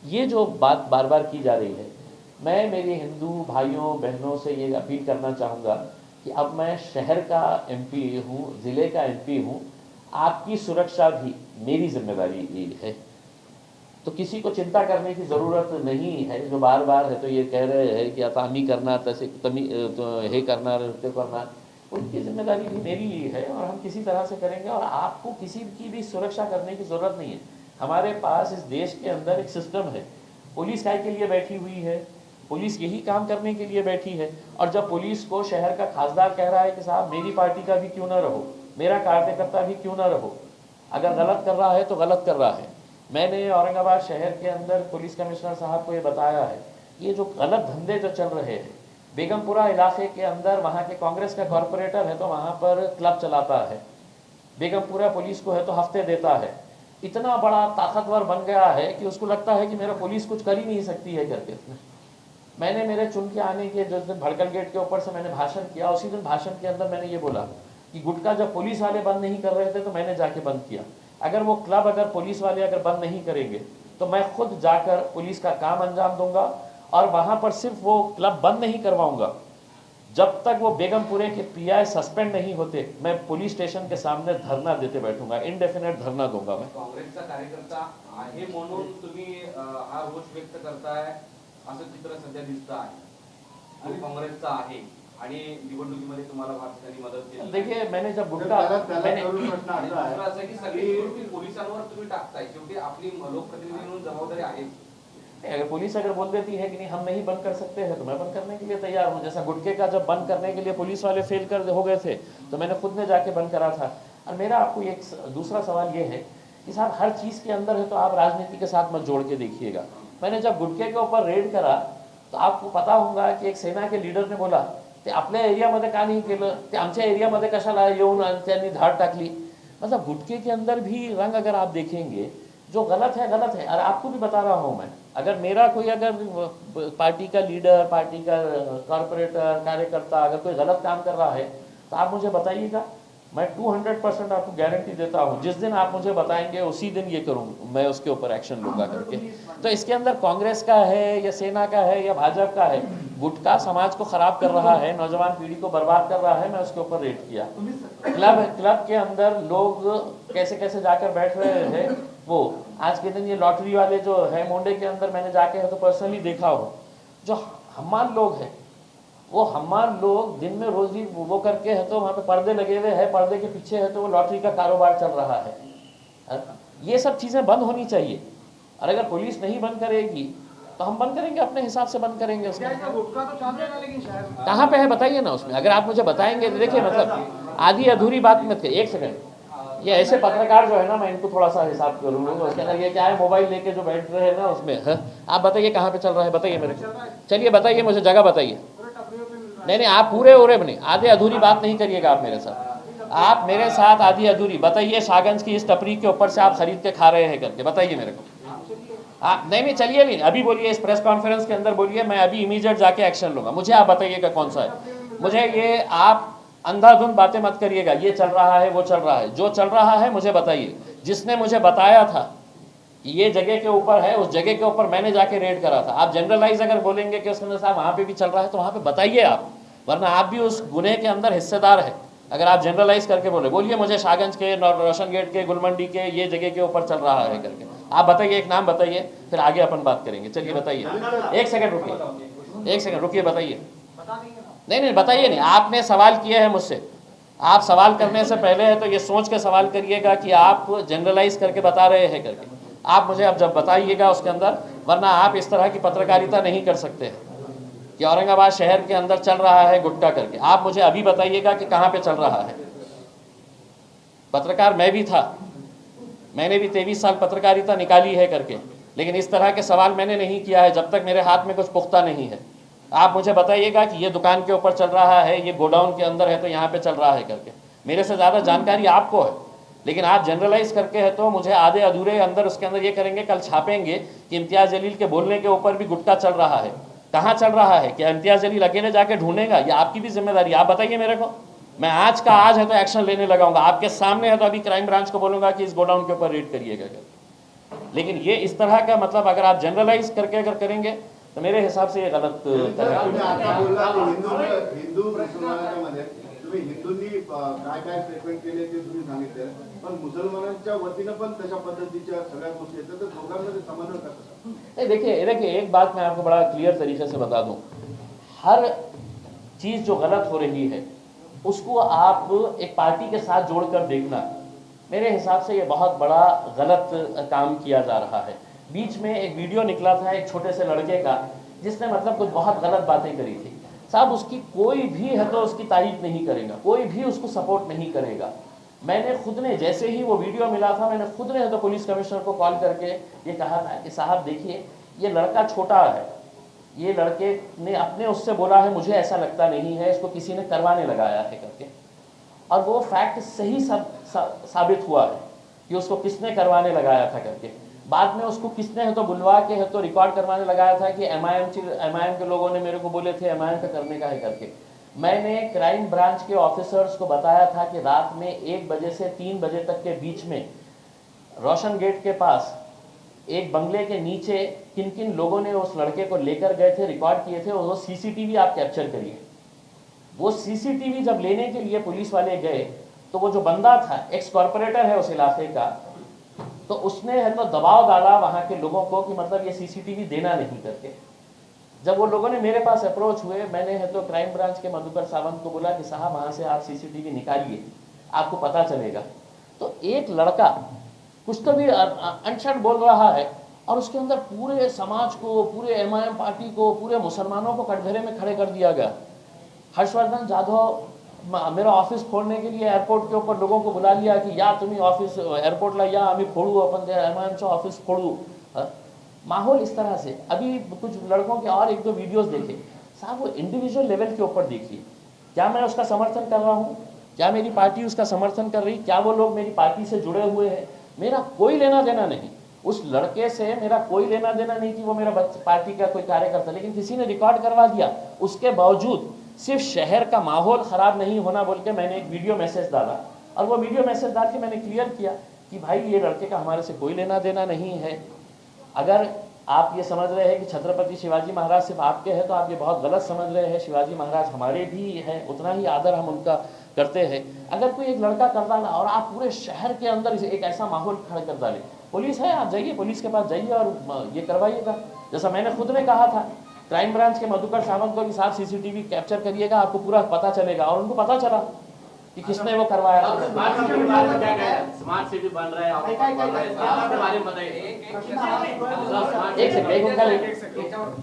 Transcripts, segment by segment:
ये जो बात बार बार की जा रही है, मैं मेरे हिंदू भाइयों बहनों से ये अपील करना चाहूँगा कि अब मैं शहर का एमपी हूँ, ज़िले का एमपी हूँ, आपकी सुरक्षा भी मेरी जिम्मेदारी है। तो किसी को चिंता करने की ज़रूरत नहीं है। जो बार बार है तो ये कह रहे हैं कि अतामी करना तसे तो हे करना नृत्य करना, उनकी जिम्मेदारी भी मेरी ही है और हम किसी तरह से करेंगे। और आपको किसी की भी सुरक्षा करने की ज़रूरत नहीं है। हमारे पास इस देश के अंदर एक सिस्टम है। पुलिस काय के लिए बैठी हुई है? पुलिस यही काम करने के लिए बैठी है। और जब पुलिस को शहर का खासदार कह रहा है कि साहब मेरी पार्टी का भी क्यों ना रहो, मेरा कार्यकर्ता भी क्यों ना रहो, अगर गलत कर रहा है तो गलत कर रहा है। मैंने औरंगाबाद शहर के अंदर पुलिस कमिश्नर साहब को ये बताया है, ये जो गलत धंधे जो चल रहे हैं बेगमपुरा इलाके के अंदर, वहाँ के कांग्रेस का कॉरपोरेटर है तो वहाँ पर क्लब चलाता है, बेगमपुरा पुलिस को है तो हफ्ते देता है, इतना बड़ा ताकतवर बन गया है कि उसको लगता है कि मेरा पुलिस कुछ कर ही नहीं सकती है करके। मैंने मेरे चुन के आने के जिस दिन भड़कल गेट के ऊपर से मैंने भाषण किया, उसी दिन भाषण के अंदर मैंने ये बोला कि गुटखा जब पुलिस वाले बंद नहीं कर रहे थे तो मैंने जाके बंद किया। अगर वो क्लब अगर पुलिस वाले अगर बंद नहीं करेंगे तो मैं खुद जाकर पुलिस का काम अंजाम दूंगा। और वहाँ पर सिर्फ वो क्लब बंद नहीं करवाऊंगा, जब तक वो बेगमपुरे के पीआई सस्पेंड नहीं होते मैं पुलिस स्टेशन के सामने धरना देते बैठूंगा, इंडेफिनेट धरना दूंगा मैं। काँग्रेसचा कार्यकर्ता आहे म्हणून तुम्ही हा रोष व्यक्त करताय असं चित्र सध्या दिसतं आहे आणि काँग्रेसचा आहे आणि निवडणुकीमध्ये तुम्हाला भाजपाने मदत केली। देखिए मैंने जब गुटखा मैंने असं की सगळी पोलिसांवर तुम्ही टाकताय, शेवटी आपली लोकप्रतिनिधी म्हणून जबाबदारी आहे। अगर पुलिस अगर बोल देती है कि नहीं हम नहीं बंद कर सकते हैं तो मैं बंद करने के लिए तैयार हूँ। जैसा गुटखे का जब बंद करने के लिए पुलिस वाले फेल कर हो गए थे तो मैंने खुद ने जाके बंद करा था। और मेरा आपको एक दूसरा सवाल ये है कि साहब हर चीज़ के अंदर है तो आप राजनीति के साथ मत जोड़ के देखिएगा। मैंने जब गुटखे के ऊपर रेड करा तो आपको पता होगा कि एक सेना के लीडर ने बोला ते आपल्या एरियामध्ये का नहीं केलं, ते आमच्या एरियामध्ये कशाला येऊन त्यांनी धाड टाकली। मतलब गुटखे के अंदर भी रंग अगर आप देखेंगे जो गलत है गलत है। और आपको भी बता रहा हूँ मैं, अगर मेरा कोई अगर पार्टी का लीडर, पार्टी का कॉरपोरेटर, कार्यकर्ता अगर कोई गलत काम कर रहा है तो आप मुझे बताइएगा, मैं 200% आपको गारंटी देता हूँ जिस दिन आप मुझे बताएंगे उसी दिन ये करूँगा, मैं उसके ऊपर एक्शन लूँगा करके। तो इसके अंदर कांग्रेस का है या सेना का है या भाजपा का है, गुटखा समाज को खराब कर रहा है, नौजवान पीढ़ी को बर्बाद कर रहा है, मैं उसके ऊपर रेड किया। क्लब के अंदर लोग कैसे कैसे जाकर बैठ रहे हैं, वो आज के दिन ये लॉटरी वाले जो है मुंडे के अंदर मैंने जाके है तो पर्सनली देखा हो, जो हमार लोग हैं वो हमार लोग दिन में रोजी वो करके है तो वहाँ पे पर्दे लगे हुए हैं, पर्दे के पीछे है तो वो लॉटरी का कारोबार चल रहा है। ये सब चीज़ें बंद होनी चाहिए। और अगर पुलिस नहीं बंद करेगी तो हम बंद करेंगे, अपने हिसाब से बंद करेंगे। उसमें कहाँ पे है बताइए ना उसमें, अगर आप मुझे बताएंगे तो देखिए मतलब आधी अधूरी बात मत करिए। एक सेकंड, ये ऐसे पत्रकार जो है ना मैं इनको थोड़ा सा हिसाब करूँगा। उसके अंदर ये क्या है, मोबाइल लेके जो बैठ रहे हैं ना उसमें है? आप बताइए कहाँ पे चल रहा है, बताइए मेरे को, चलिए बताइए मुझे जगह बताइए। नहीं आप पूरे उरे बने, आधे अधूरी बात नहीं करिएगा आप मेरे साथ। आप मेरे साथ आधी अधूरी बताइए, शाहगंज की इस टपरी के ऊपर से आप खरीद के खा रहे हैं करके बताइए मेरे को। आप नहीं चलिए भी अभी बोलिए, इस प्रेस कॉन्फ्रेंस के अंदर बोलिए, मैं अभी इमीडिएट जाके एक्शन लूंगा। मुझे आप बताइएगा कौन सा है। मुझे ये आप अंधाधुंध बातें मत करिएगा, ये चल रहा है वो चल रहा है, जो चल रहा है मुझे बताइए। जिसने मुझे बताया था कि ये जगह के ऊपर है, उस जगह के ऊपर मैंने जाके रेड करा था। आप जनरलाइज अगर बोलेंगे कि उसके अंदर साहब वहाँ पे भी चल रहा है तो वहाँ पे बताइए आप, वरना आप भी उस गुने के अंदर हिस्सेदार है। अगर आप जनरलाइज करके बोलिए मुझे शाहगंज के, रोशन गेट के, गुलमंडी के ये जगह के ऊपर चल रहा है करके आप बताइए, एक नाम बताइए, फिर आगे अपन बात करेंगे। चलिए बताइए, एक सेकंड रुकिए, एक सेकंड रुकिए, बताइए। नहीं बताइए नहीं, आपने सवाल किए हैं मुझसे। आप सवाल करने से पहले है तो ये सोच के सवाल करिएगा कि आप जनरलाइज करके बता रहे हैं करके। आप मुझे अब जब बताइएगा उसके अंदर, वरना आप इस तरह की पत्रकारिता नहीं कर सकते हैं कि औरंगाबाद शहर के अंदर चल रहा है गुटखा करके। आप मुझे अभी बताइएगा कि कहाँ पे चल रहा है। पत्रकार मैं भी था, मैंने भी 23 साल पत्रकारिता निकाली है करके, लेकिन इस तरह के सवाल मैंने नहीं किया है जब तक मेरे हाथ में कुछ पुख्ता नहीं है। आप मुझे बताइएगा कि ये दुकान के ऊपर चल रहा है, ये गोडाउन के अंदर है तो यहाँ पे चल रहा है करके। मेरे से ज़्यादा जानकारी आपको है, लेकिन आप जनरलाइज करके है तो मुझे आधे अधूरे अंदर उसके अंदर ये करेंगे, कल छापेंगे कि इम्तियाज़ जलील के बोलने के ऊपर भी गुटखा चल रहा है। कहाँ चल रहा है, क्या इम्तियाज़ जलील अकेले जाके ढूंढेगा, ये आपकी भी जिम्मेदारी। आप बताइए मेरे को, मैं आज का आज है तो एक्शन लेने लगाऊंगा। आपके सामने है तो अभी क्राइम ब्रांच को बोलूँगा कि इस गोडाउन के ऊपर रेड करिएगा। लेकिन ये इस तरह का मतलब अगर आप जनरलाइज करके अगर करेंगे तो मेरे हिसाब से ये गलत तरह तुम्ही आता बोलला की हिंदू मुसलमानाच्या मध्ये तुम्ही हिंदूंनी काय काय स्टेटमेंट केले ते तुम्ही सांगितले, पण मुसलमानांच्या वतीनं पण तशा पद्धतीच्या सगळ्या गोष्टी येतात, तर दोघांमध्ये समन्वय कसं? नहीं, देखिए एक बात मैं आपको बड़ा क्लियर तरीके से बता दूं, हर चीज़ जो गलत हो रही है उसको आप एक पार्टी के साथ जोड़कर देखना, मेरे हिसाब से ये बहुत बड़ा गलत काम किया जा रहा है। बीच में एक वीडियो निकला था एक छोटे से लड़के का जिसने मतलब कुछ बहुत गलत बातें करी थी। साहब उसकी कोई भी है तो उसकी तारीफ नहीं करेगा, कोई भी उसको सपोर्ट नहीं करेगा। मैंने खुद ने जैसे ही वो वीडियो मिला था मैंने खुद ने तो पुलिस कमिश्नर को कॉल करके ये कहा था कि साहब देखिए ये लड़का छोटा है, ये लड़के ने अपने उससे बोला है मुझे ऐसा लगता नहीं है, इसको किसी ने करवाने लगाया है करके, और वो फैक्ट सही साबित हुआ है कि उसको किसने करवाने लगाया था करके। बाद में उसको किसने है तो बुलवा के है तो रिकॉर्ड करवाने लगाया था कि एमआईएम के लोगों ने मेरे को बोले थे एमआईएम का करने का है करके। मैंने क्राइम ब्रांच के ऑफिसर्स को बताया था कि रात में 1 बजे से 3 बजे तक के बीच में रोशन गेट के पास एक बंगले के नीचे किन किन लोगों ने उस लड़के को लेकर गए थे, रिकॉर्ड किए थे, और वो सीसीटीवी आप कैप्चर करिए। वो सीसीटीवी जब लेने के लिए पुलिस वाले गए तो वो जो बंदा था एक्स कॉर्पोरेटर है उस इलाके का, तो उसने है तो दबाव डाला वहाँ के लोगों को कि मतलब ये सीसीटीवी देना नहीं करके। जब वो लोगों ने मेरे पास अप्रोच हुए, मैंने है तो क्राइम ब्रांच के मधुकर सावंत को बोला कि साहब वहाँ से आप सीसीटीवी निकालिए, आपको पता चलेगा। तो एक लड़का कुछ तो भी अनशन बोल रहा है और उसके अंदर पूरे समाज को, पूरे एमआईएम पार्टी को, पूरे मुसलमानों को कटघरे में खड़े कर दिया गया। हर्षवर्धन जाधव मेरा ऑफिस खोलने के लिए एयरपोर्ट के ऊपर लोगों को बुला लिया कि या तुम्ही ऑफिस एयरपोर्टला या आम्ही फोड़ू अपन एमआईएमचं ऑफिस फोड़ू। माहौल इस तरह से। अभी कुछ लड़कों के और 1-2 वीडियोस देखे, साहब वो इंडिविजुअल लेवल के ऊपर देखिए, क्या मैं उसका समर्थन कर रहा हूँ, क्या मेरी पार्टी उसका समर्थन कर रही, क्या वो लोग मेरी पार्टी से जुड़े हुए हैं, मेरा कोई लेना देना नहीं। उस लड़के से मेरा कोई लेना देना नहीं कि वो मेरा पार्टी का कोई कार्यकर्ता, लेकिन किसी ने रिकॉर्ड करवा दिया। उसके बावजूद सिर्फ शहर का माहौल ख़राब नहीं होना बोल के मैंने एक वीडियो मैसेज डाला, और वो वीडियो मैसेज डाल के मैंने क्लियर किया कि भाई ये लड़के का हमारे से कोई लेना देना नहीं है। अगर आप ये समझ रहे हैं कि छत्रपति शिवाजी महाराज सिर्फ आपके हैं तो आप ये बहुत गलत समझ रहे हैं। शिवाजी महाराज हमारे भी हैं, उतना ही आदर हम उनका करते हैं। अगर कोई एक लड़का कर डाला और आप पूरे शहर के अंदर एक ऐसा माहौल खड़ा कर डालें, पुलिस है, आप जाइए पुलिस के पास जाइए और ये करवाइएगा। जैसा मैंने खुद ने कहा था क्राइम ब्रांच के मधुकर सावंत को भी साथ सीसीटीवी कैप्चर करिएगा, आपको पूरा पता चलेगा। और उनको पता चला कि किसने वो करवाया था। स्मार्ट सिटी बन रहा है,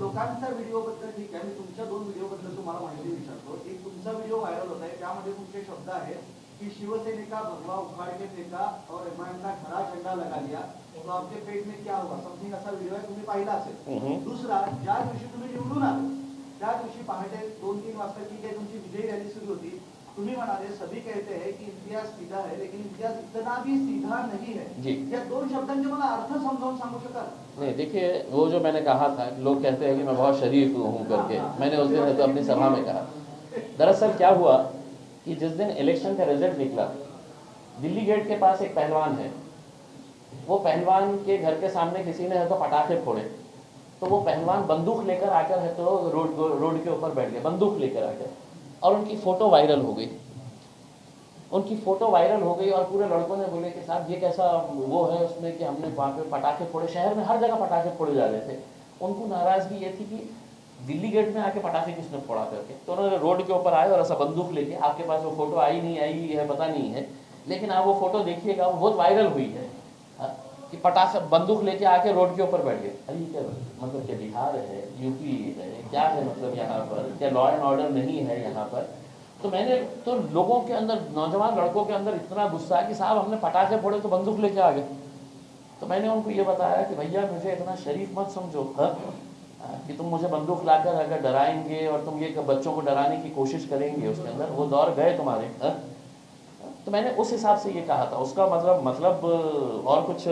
लोकांचा व्हिडिओ बद्दल ठीक आहे, मी तुमच्या 2 व्हिडिओ बद्दल तुम्हाला माहिती विचारतो। एक तुमचा व्हिडिओ व्हायरल होता है, त्यामध्ये तुमचे शब्द आहेत कि शिवसेना का भगवा उखाड़ के फेंका और एमआईएम का खड़ा झंडा लगा लिया, तो आपके पेट में क्या हुआ, समथिंग असा व्हिडिओ आहे, तुम्ही पाहिला असेल। दुसरा, ज्या दिवशी तुम्ही निवडून आले त्या दिवशी पहाटे 2-3 वाजता की काही तुमची विजय रॅली सुरू होती, तुम्ही म्हणाले सभी कहते हैं कि इम्तियाज सीधा है लेकिन इम्तियाज इतना भी सीधा नहीं है। या 2 शब्दांचे मला अर्थ समजावून सांगू शकाल? नहीं, देखिए वो जो मैंने कहा था, लोग कहते हैं कि मैं बहुत शरीफ हूँ करके, मैंने उस दिन तो अपनी सभा में कहा। दरअसल क्या हुआ कि जिस दिन इलेक्शन का रिजल्ट निकला, दिल्ली गेट के पास एक पहलवान है, वो पहलवान के घर के सामने किसी ने है तो पटाखे फोड़े, तो वो पहलवान बंदूक लेकर आकर है तो रोड के ऊपर बैठ गए, बंदूक लेकर आकर, और उनकी फ़ोटो वायरल हो गई। उनकी फ़ोटो वायरल हो गई और पूरे लड़कों ने बोले कि साहब ये कैसा वो है उसमें कि हमने वहाँ पे पटाखे फोड़े, शहर में हर जगह पटाखे फोड़े जा रहे थे। उनको नाराज़गी ये थी कि दिल्ली गेट में आके पटाखे किसने फोड़ा करके, तो उन्होंने रोड के ऊपर आए और ऐसा बंदूक लेके, आपके पास वो फ़ोटो आई है पता नहीं है, लेकिन आप वो फ़ोटो देखिएगा, वो बहुत वायरल हुई है कि पटाखा बंदूक लेके आके रोड के ऊपर बैठ गए। अरे क्या मतलब क्या बिहार है, यूपी है, क्या है मतलब यहाँ पर, क्या लॉ एंड ऑर्डर नहीं है यहाँ पर? तो मैंने तो लोगों के अंदर, नौजवान लड़कों के अंदर इतना गुस्सा है कि साहब हमने पटाखे फोड़े तो बंदूक लेके आ गए। तो मैंने उनको ये बताया कि भैया मुझे इतना शरीफ मत समझो कि तुम मुझे बंदूक लाकर अगर डराएंगे और तुम ये बच्चों को डराने की कोशिश करेंगे, उसके अंदर वो दौर गए तुम्हारे। तो मैंने उस हिसाब से ये कहा था, उसका मतलब और कुछ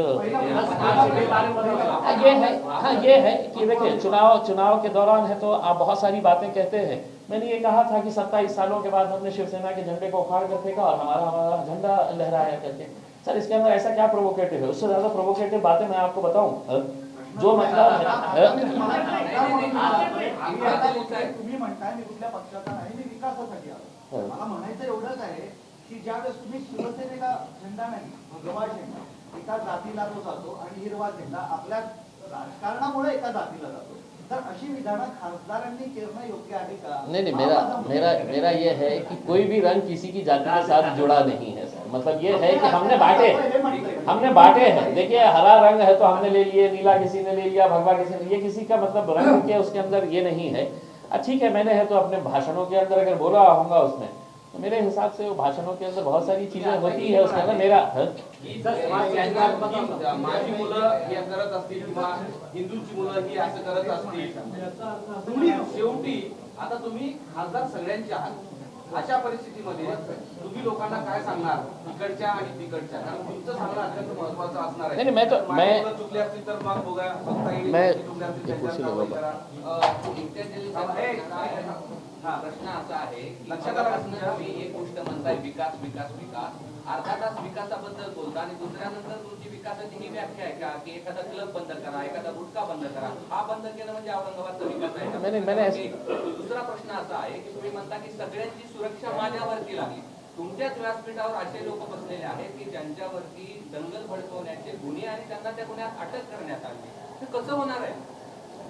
ये है कि देखिए चुनाव के दौरान है तो आप बहुत सारी बातें कहते हैं। मैंने ये कहा था कि 27 सालों के बाद हमने शिवसेना के झंडे को उखाड़ कर फेंका और हमारा झंडा लहराया करके। सर इसके अंदर ऐसा क्या प्रोवोकेटिव है? उससे ज्यादा प्रोवोकेटिव बातें मैं आपको बताऊं? जो मतलब तुम्ही म्हणताय मी कुठल्या पक्षाचा नाही, मी विकासासाठी आलो. मला म्हणायचं एवढंच आहे की ज्यावेळेस तुम्ही शिवसेनेला झेंडा नाही, भगवा झेंडा एका जातीला तो जातो आणि हिरवा झेंडा आपल्या राजकारणामुळे एका जातीला जातो, तर अशी विधानं खासदारांनी करणं योग्य आहे का? नहीं, मेरा ये है कि कोई भी रंग किसी की जाति के साथ जुड़ा नहीं है सर. मतलब ये है कि हमने बांटे हैं. देखिए हरा रंग है तो हमने ले लिए, नीला किसी ने ले लिया, भगवा किसी ने, ये किसी का मतलब रंग के उसके अंदर ये नहीं है. ठीक है, मैंने है तो अपने भाषणों के अंदर अगर बोला होगा उसमें, तो मेरे हिसाब से वो भाषणों के अंदर बहुत सारी चीजें होती है उसके अंदर. मेरा माझी मुलं हे करत असतील किंवा हिंदूंची मुलं ही असं करत असतील, तुम्ही शेवटी आता तुम्ही खासदार सगळ्यांचे आहात. अशा परिस्थितीमध्ये तुम्ही लोकांना काय सांगणार, इकडच्या आणि तिकडच्या? कारण तुमचं सांगणं अत्यंत महत्वाचं असणार आहे. मैं चुकले असतील तर मग बघा, बघता येईल. मैं- चुकले असतील एक कुर्सी त्यांच्यावर लगाओ. करा. हा प्रश्न असा आहे की लक्षात आलं का मगापासून तुम्ही एक गोष्ट म्हणताय विकास विकास विकास, अर्धा तास विकासाबद्दल बोलता आणि दुसऱ्यानंतर तुमची विकासाची ही व्याख्या आहे का की एखादा क्लब बंद करा, एखादा गुटखा बंद करा, हा बंद केलं म्हणजे औरंगाबादचा विकास आहे का? दुसरा प्रश्न असा आहे की तुम्ही म्हणता की सगळ्यांची सुरक्षा माझ्यावरती लागली. तुमच्याच व्यासपीठावर असे लोक बसलेले आहेत की ज्यांच्यावरती दंगल भडकवण्याचे गुन्हे आणि त्यांना त्या गुन्ह्यात अटक करण्यात आली. हे कसं होणार आहे?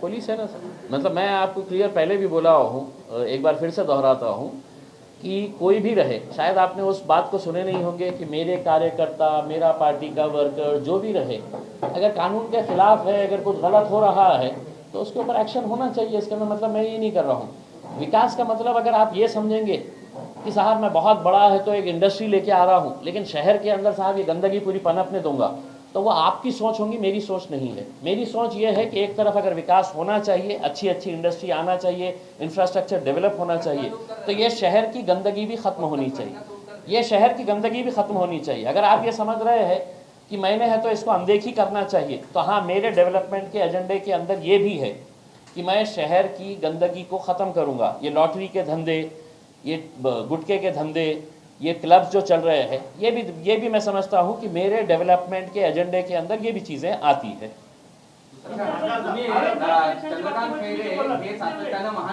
पुलिस है ना सर. मतलब मैं आपको क्लियर पहले भी बोला हूँ, एक बार फिर से दोहराता हूँ कि कोई भी रहे, शायद आपने उस बात को सुने नहीं होंगे कि मेरे कार्यकर्ता, मेरा पार्टी का वर्कर जो भी रहे, अगर कानून के खिलाफ है, अगर कुछ गलत हो रहा है तो उसके ऊपर एक्शन होना चाहिए. इसका मतलब मैं ये नहीं कर रहा हूँ. विकास का मतलब अगर आप ये समझेंगे कि साहब मैं बहुत बड़ा है तो एक इंडस्ट्री लेके आ रहा हूँ, लेकिन शहर के अंदर साहब ये गंदगी पूरी पनपने दूंगा, तो वो आपकी सोच होगी, मेरी सोच नहीं है. मेरी सोच ये है कि एक तरफ अगर विकास होना चाहिए, अच्छी अच्छी इंडस्ट्री आना चाहिए, इंफ्रास्ट्रक्चर डेवलप होना चाहिए, तो ये शहर की गंदगी भी खत्म होनी चाहिए. ये शहर की गंदगी भी खत्म होनी चाहिए. अगर आप ये समझ रहे हैं कि मैंने है तो इसको अनदेखी करना चाहिए, तो हाँ, मेरे डेवलपमेंट के एजेंडे के अंदर ये भी है कि मैं शहर की गंदगी को ख़त्म करूँगा. ये लॉटरी के धंधे, ये गुटखे के धंधे, ये क्लब्स जो चल रहे हैं, ये भी मैं समझता हूँ कि मेरे डेवलपमेंट के एजेंडे के अंदर ये भी चीज़ें आती है. तुम्ही चंद्रकांत खैरे हे सातत्यानं